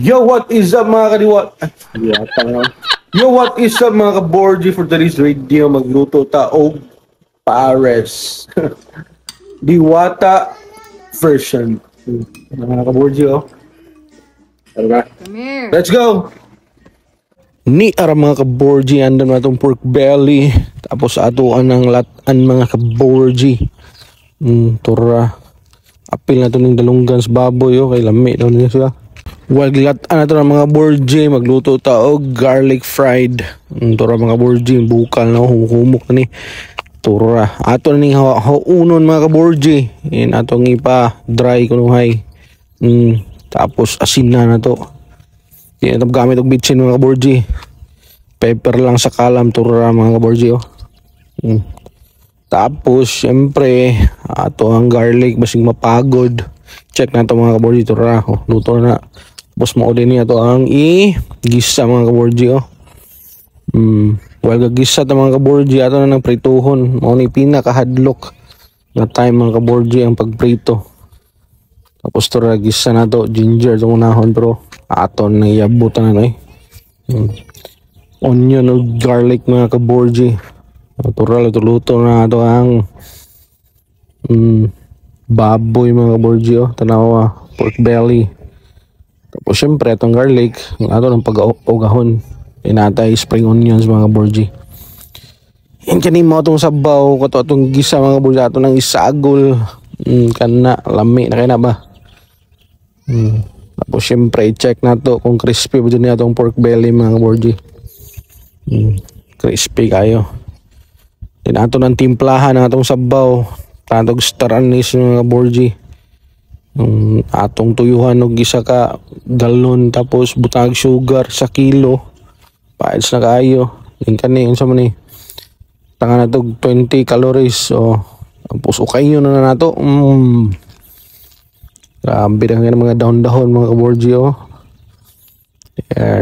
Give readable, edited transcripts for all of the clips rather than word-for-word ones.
Yo, what is up mga kadiwat? Yo, what is up mga kaborgi? For today's video, magluto ta og pares. Diwata version. Mga kaborgi, oh. Come here. Let's go! Ni ara mga kaborgi, andan na itong pork belly. Tapos atuan ng latan mga kaborgi. Tura. Apil na ito ng dalunggan sa baboy, oh. Kay lami daw niya siya. Waglat na ito ng mga borgi. Magluto ta og garlic fried. Tura mga borgi. Bukal na humuk na ni. Tura. Ato na ning haunon mga kaborgi. And atong ipa dry kunuhay. Tapos asin na to. Yan ito gamit og bitsin mga kaborgi. Pepper lang sa kalam. Tura mga kaborgi, oh. Tapos syempre ato ang garlic basing mapagod. Check na ito mga kaborgi. Tura. Oh, luto na. Tapos mauli niya ito ang i-gisa mga kaborgi, oh. While gagisa ito mga kaborgi, ato na ng prituhon. Mauni pinakahadlok na time mga kaborgi ang pagprito. Tapos ito gisa na ito. Ginger itong unahon, pero ato na iabutan na ito, onion o garlic mga kaborgi. Natural ito luto na ito ang baboy mga kaborgi, oh. Tanawa, pork belly. Tapos syempre itong garlic, ato ng pag-ugahon. Inatay spring onions mga kaborgi. Yan kanimo itong sabaw, kato itong gisa mga kaborgi, ato ng isagol. Kana, lami na kayo na ba? Tapos syempre i-check na to kung crispy ba dyan itong pork belly mga kaborgi. Crispy kayo. Then ato ng timplahan ng atong sabaw. Tatog star anise mga kaborgi. Atong tuyuhan og gisa ka galon, tapos butang sugar sa kilo. Paeds na kayo. Yung kani, unsa man ni? Tanga na to 20 calories. So, tapos ukayo na nato. Grabe na mga dahon-dahon mga kaborgi, oh.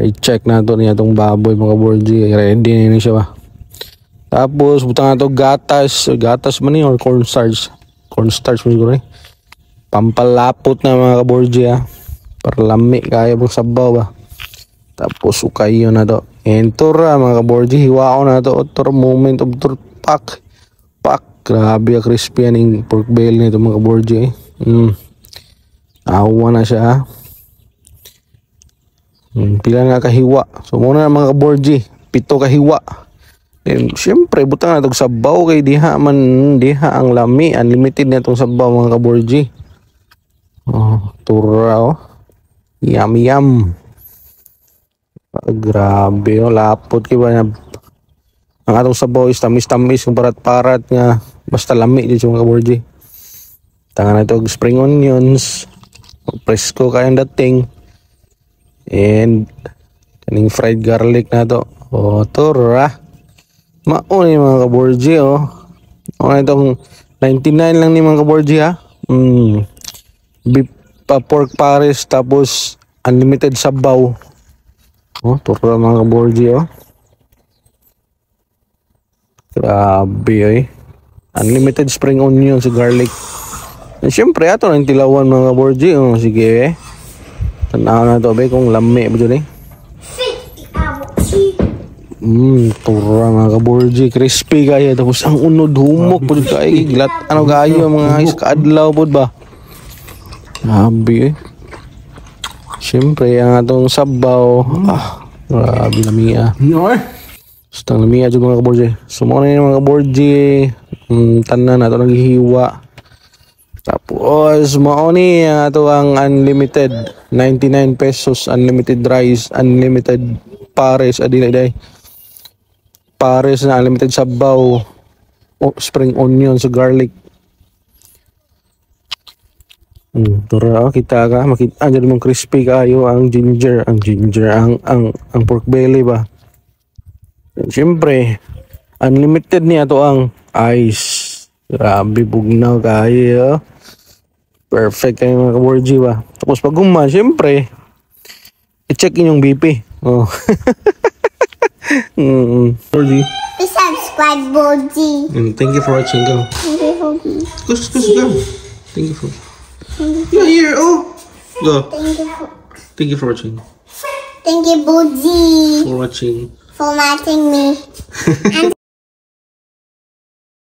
I-check na to niya itong baboy mga kaborgi. Ready na siya ba? Tapos butang na to gatas. Gatas man ni or cornstarch. Cornstarch mo siguro, eh. Pampalapot na mga kaborgi, ah. Para lami kaya pang sabaw ba. Tapos ukayo na to. Entura mga kaborgi. Hiwao na to. Otor moment of pak. Grabe crispy yan yung pork belly nito mga kaborgi, eh. Awa na siya, ah. Pila nga kahiwa. So muna mga kaborgi. 7 kahiwa. Then syempre butang na itong sabaw. Kay diha ang lami. Unlimited na itong sabaw mga kaborgi. Oh, tura, oh. Yum. Grabe, oh. Lapot kiba na. Ang atong sabaw is tamis-tamis, kung parat-parat nga. Basta lami dito mga kaborgi. Tanga na ito, spring onions. Presko kayang dating. And kaning fried garlic na to. Oh, tura. Mauni mga kaborgi, oh. Okay, itong 99 lang ni mga kaborgi, ha. Beef pork pares, tapos unlimited sabaw. Oh, tura mga kaborgi, oh. Grabe, eh. Unlimited spring onion sa garlic. And syempre ato ng tilawan mga kaborgi, oh. Sige, eh. Tanaw na to, be, kung lami ba dyan, eh. Tura mga kaborgi, crispy kaya. Tapos ang unod humok po dito, eh. Glat, ano kayo mga iskadlaw po ba? Grabe, eh. Siyempre, ang atong sabaw. Grabe lamia. Basta lamia dyan mga kaborgi. Sumuna yun mga kaborgi. Tanan na ito naghihiwa. Tapos, mauni ito ang unlimited. 99 pesos, unlimited rice, unlimited pares. Adinay. Pares na unlimited sabaw. Spring onion sa garlic. Tura, kita ka, makita dyan mong crispy kayo ang ginger, ang pork belly ba. Siyempre unlimited niya to ang ice. Grabe, bugnaw kayo. Perfect kayo mga kaborgi ba. Tapos pag guman, siyempre i-check inyong BP. Oh. Borgi, please subscribe, Borgi. Thank you for watching. Go. Go. Thank you for. You're here. Oh, go. Thank you. Thank you for watching. Thank you, Boji, For watching. for watching me.